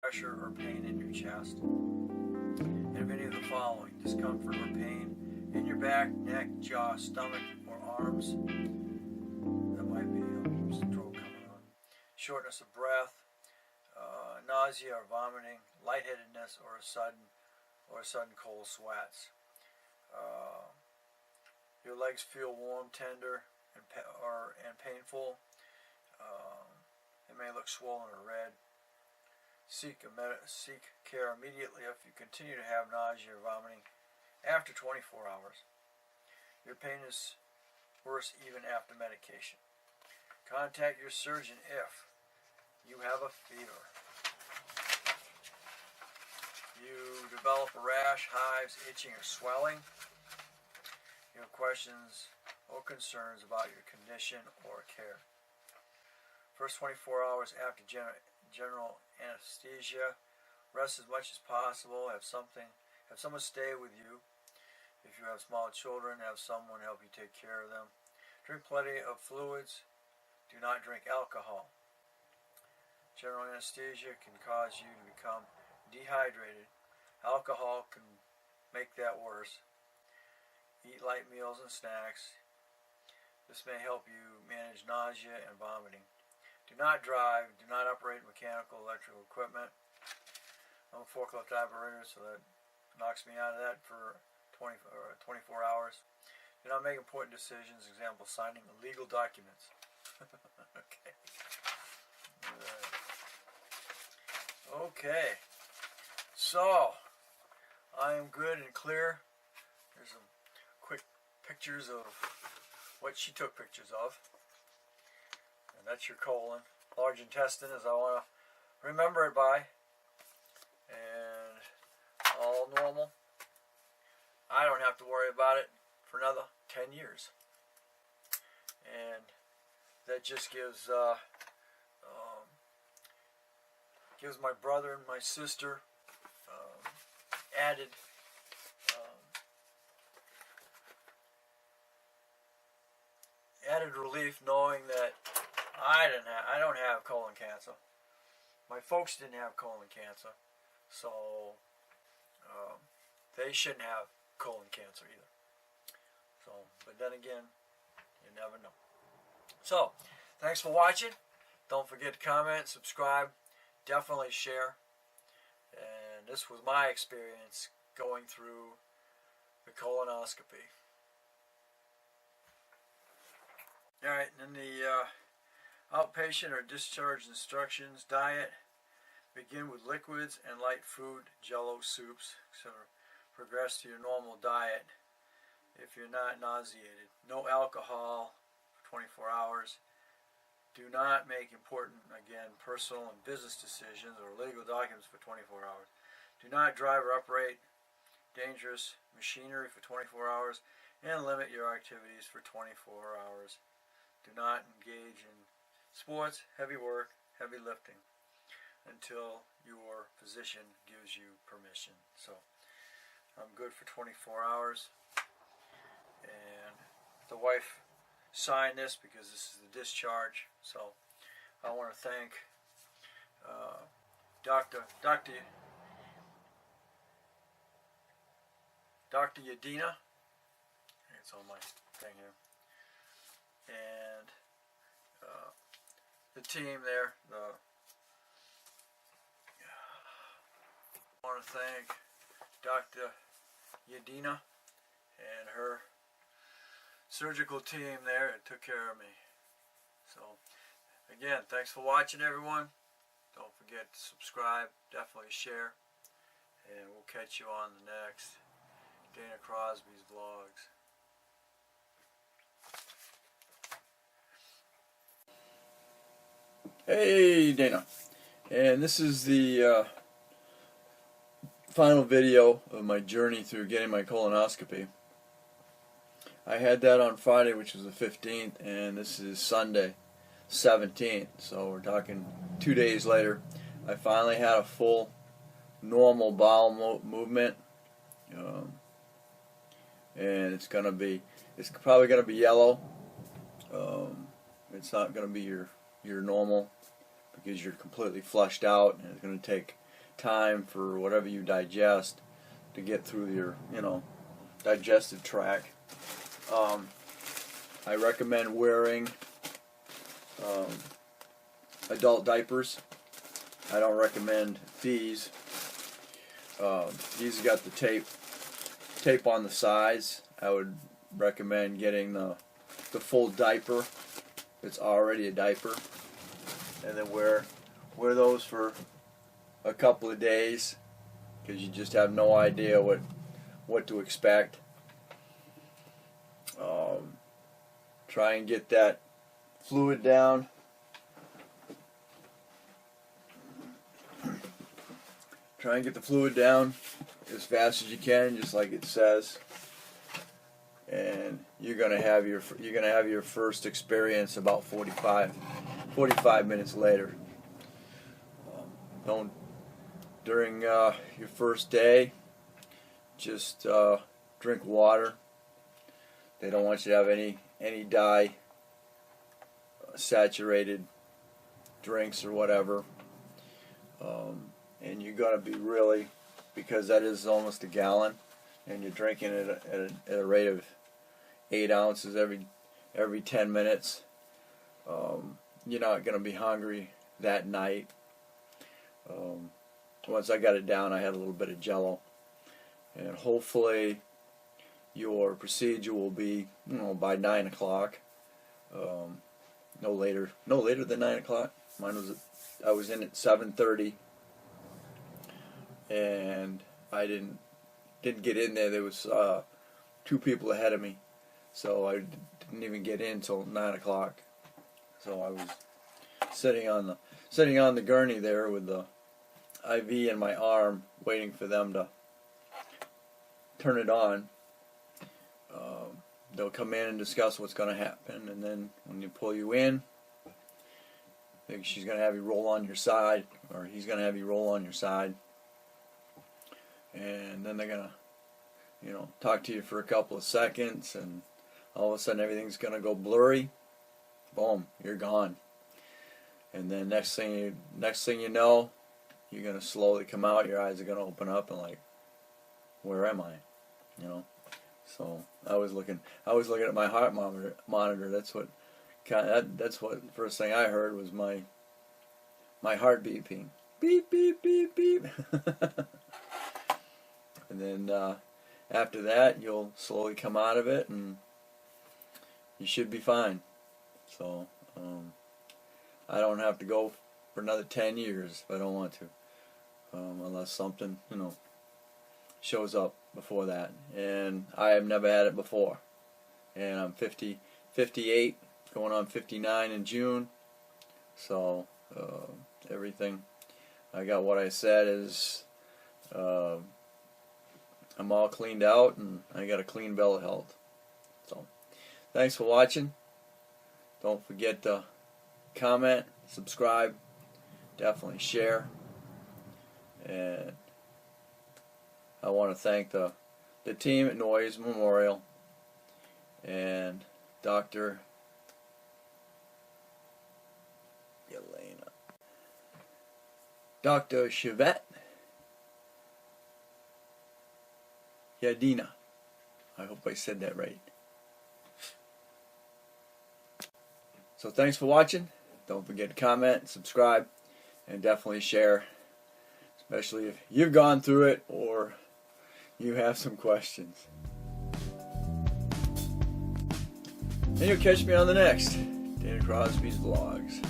pressure or pain in your chest. And if any of the following: discomfort or pain in your back, neck, jaw, stomach, or arms. That might be some throat coming on. Shortness of breath, nausea or vomiting, lightheadedness, or sudden cold sweats. Your legs feel warm, tender, and painful. It may look swollen or red. Seek care immediately if you continue to have nausea or vomiting after 24 hours. Your pain is worse even after medication. Contact your surgeon if you have a fever, you develop a rash, hives, itching, or swelling, you have questions or concerns about your condition or care. First 24 hours after general anesthesia, rest as much as possible. Have someone stay with you. If you have small children, have someone help you take care of them. Drink plenty of fluids. Do not drink alcohol. General anesthesia can cause you to become dehydrated. Alcohol can make that worse. Eat light meals and snacks. This may help you manage nausea and vomiting. Do not drive. Do not operate mechanical, electrical equipment. I'm a forklift operator, so that knocks me out of that for 24 hours. Do not make important decisions. Example, signing illegal documents. Okay. Okay. So, I am good and clear. There's some quick pictures of what she took pictures of. And that's your colon. Large intestine, as I want to remember it by. And all normal. I don't have to worry about it for another 10 years. And that just gives my brother and my sister added relief, knowing that I don't have colon cancer. My folks didn't have colon cancer, so they shouldn't have colon cancer either. So, but then again, you never know. So, thanks for watching. Don't forget to comment, subscribe, definitely share. And this was my experience going through the colonoscopy. Alright, and then the outpatient or discharge instructions: diet, begin with liquids and light food, jello, soups, etc. Progress to your normal diet if you're not nauseated. No alcohol for 24 hours. Do not make important, again, personal and business decisions or legal documents for 24 hours. Do not drive or operate dangerous machinery for 24 hours, and limit your activities for 24 hours. Do not engage in sports, heavy work, heavy lifting until your physician gives you permission. So I'm good for 24 hours. And the wife signed this because this is the discharge. So I want to thank Dr. Yadina. It's on my thing here. And the team there. I want to thank Dr. Yadina and her surgical team there that took care of me. So, again, thanks for watching, everyone. Don't forget to subscribe, definitely share, and we'll catch you on the next Dana Crosby's vlogs. Hey, Dana. And this is the final video of my journey through getting my colonoscopy. I had that on Friday, which was the 15th, and this is Sunday, 17th. So we're talking 2 days later. I finally had a full normal bowel movement, and it's probably gonna be yellow. It's not gonna be your normal, because you're completely flushed out, and it's gonna take time for whatever you digest to get through your, digestive tract. I recommend wearing adult diapers. I don't recommend these. These got the tape on the sides. I would recommend getting the full diaper. It's already a diaper, and then wear those for a couple of days, because you just have no idea what to expect. Try and get that fluid down. Try and get the fluid down as fast as you can, just like it says. And you're gonna have your first experience about 45 minutes later. Don't during your first day, just drink water. They don't want you to have any dye saturated drinks or whatever. And you're gonna be really, because that is almost a gallon, and you're drinking it at a rate of 8 ounces every 10 minutes. You're not going to be hungry that night. Once I got it down, I had a little bit of Jello, and hopefully your procedure will be, by 9 o'clock. No later than 9 o'clock. I was in at 7:30, and I didn't get in there. There was 2 people ahead of me. So I didn't even get in till 9 o'clock. So I was sitting on the gurney there with the IV in my arm, waiting for them to turn it on. They'll come in and discuss what's going to happen, and then when you pull you in, she's going to have you roll on your side, or he's going to have you roll on your side, and then they're going to, talk to you for a couple of seconds, and all of a sudden everything's going to go blurry. Boom, you're gone. And then next thing you know, you're going to slowly come out. Your eyes are going to open up and like, where am I? So I was looking at my heart monitor. That's what first thing I heard was my heart beeping. Beep beep beep beep. And then after that, you'll slowly come out of it, and you should be fine. So I don't have to go for another 10 years if I don't want to, unless something shows up before that. And I have never had it before, and I'm 58, going on 59 in June. So everything I got, what I said is I'm all cleaned out, and I got a clean bill of health. So thanks for watching. Don't forget to comment, subscribe, definitely share. And I want to thank the team at Noyes Memorial and Dr. Chevette Yadina. I hope I said that right. So thanks for watching. Don't forget to comment, subscribe, and definitely share, especially if you've gone through it or you have some questions. And you'll catch me on the next Dana Crosby's Vlogs.